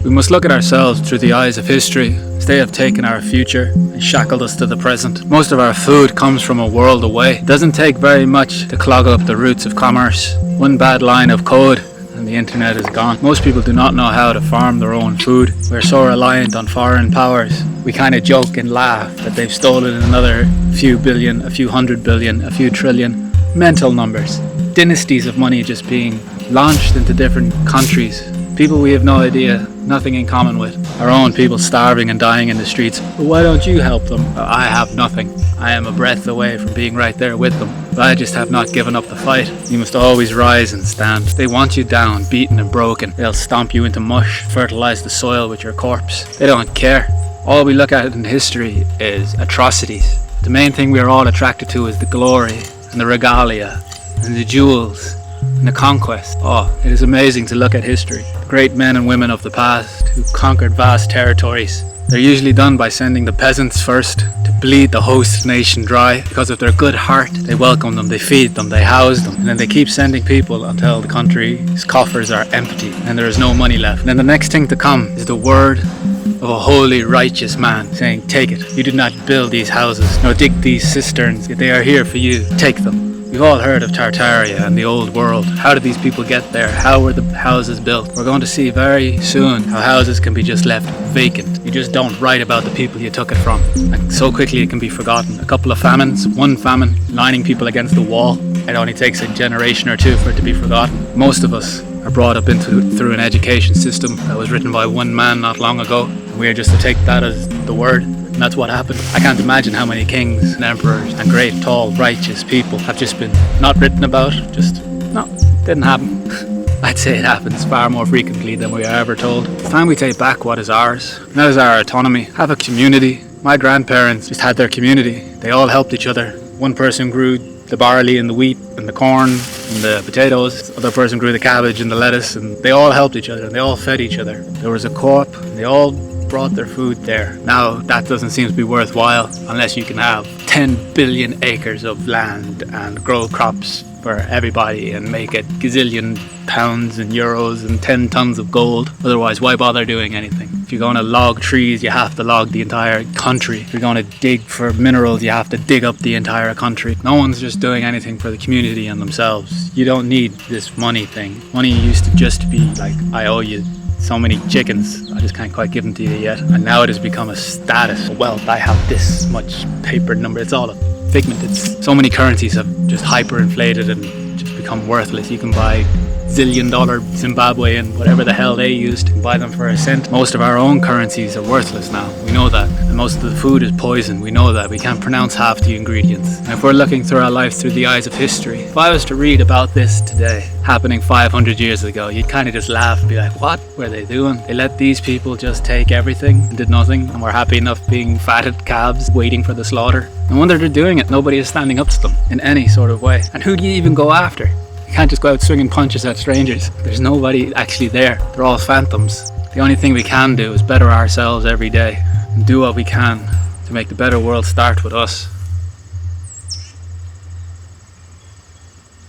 We must look at ourselves through the eyes of history, as they have taken our future and shackled us to the present. Most of our food comes from a world away. It doesn't take very much to clog up the roots of commerce. One bad line of code and the internet is gone. Most people do not know how to farm their own food. We're so reliant on foreign powers. We kind of joke and laugh that they've stolen another few billion, a few hundred billion, a few trillion. Mental numbers. Dynasties of money just being launched into different countries. People we have no idea, nothing in common with. Our own people starving and dying in the streets. But why don't you help them? I have nothing. I am a breath away from being right there with them. But I just have not given up the fight. You must always rise and stand. They want you down, beaten and broken. They'll stomp you into mush, fertilize the soil with your corpse. They don't care. All we look at in history is atrocities. The main thing we are all attracted to is the glory and the regalia and the jewels and the conquest. Oh, it is amazing to look at history. The great men and women of the past who conquered vast territories. They're usually done by sending the peasants first to bleed the host nation dry. Because of their good heart, they welcome them, they feed them, they house them, and then they keep sending people until the country's coffers are empty and there is no money left. And then the next thing to come is the word of a holy, righteous man saying, take it. You did not build these houses, nor dig these cisterns. They are here for you. Take them. We've all heard of Tartaria and the old world. How did these people get there? How were the houses built? We're going to see very soon how houses can be just left vacant. You just don't write about the people you took it from. And so quickly it can be forgotten. A couple of famines, one famine, lining people against the wall. It only takes a generation or two for it to be forgotten. Most of us are brought up through an education system that was written by one man not long ago. And we are just to take that as the word. And that's what happened. I can't imagine how many kings and emperors and great, tall, righteous people have just been not written about. Didn't happen. I'd say it happens far more frequently than we are ever told. It's time we take back what is ours. And that is our autonomy. Have a community. My grandparents just had their community. They all helped each other. One person grew the barley and the wheat and the corn and the potatoes. The other person grew the cabbage and the lettuce, and they all helped each other and they all fed each other. There was a co-op and they all brought their food there. Now that doesn't seem to be worthwhile unless you can have 10 billion acres of land and grow crops for everybody and make it gazillion pounds and euros and 10 tons of gold. Otherwise, why bother doing anything? If you're going to log trees, you have to log the entire country. If you're going to dig for minerals, you have to dig up the entire country. No one's just doing anything for the community and themselves. You don't need this money thing. Money used to just be like, I owe you so many chickens, I just can't quite give them to you yet. And now it has become a status. Wealth, I have this much paper number. It's all a figment. It's so many currencies have just hyperinflated and just become worthless. You can buy $1 zillion Zimbabwe and whatever the hell they used and buy them for a cent. Most of our own currencies are worthless now. We know that. And most of the food is poison. We know that. We can't pronounce half the ingredients. And if we're looking through our life through the eyes of history, if I was to read about this today, happening 500 years ago, you'd kind of just laugh and be like, what were they doing? They let these people just take everything and did nothing, and were happy enough being fatted calves waiting for the slaughter. No wonder they're doing it. Nobody is standing up to them in any sort of way. And who do you even go after? You can't just go out swinging punches at strangers. There's nobody actually there. They're all phantoms. The only thing we can do is better ourselves every day and do what we can to make the better world start with us.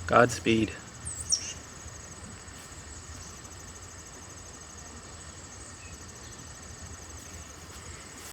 Godspeed.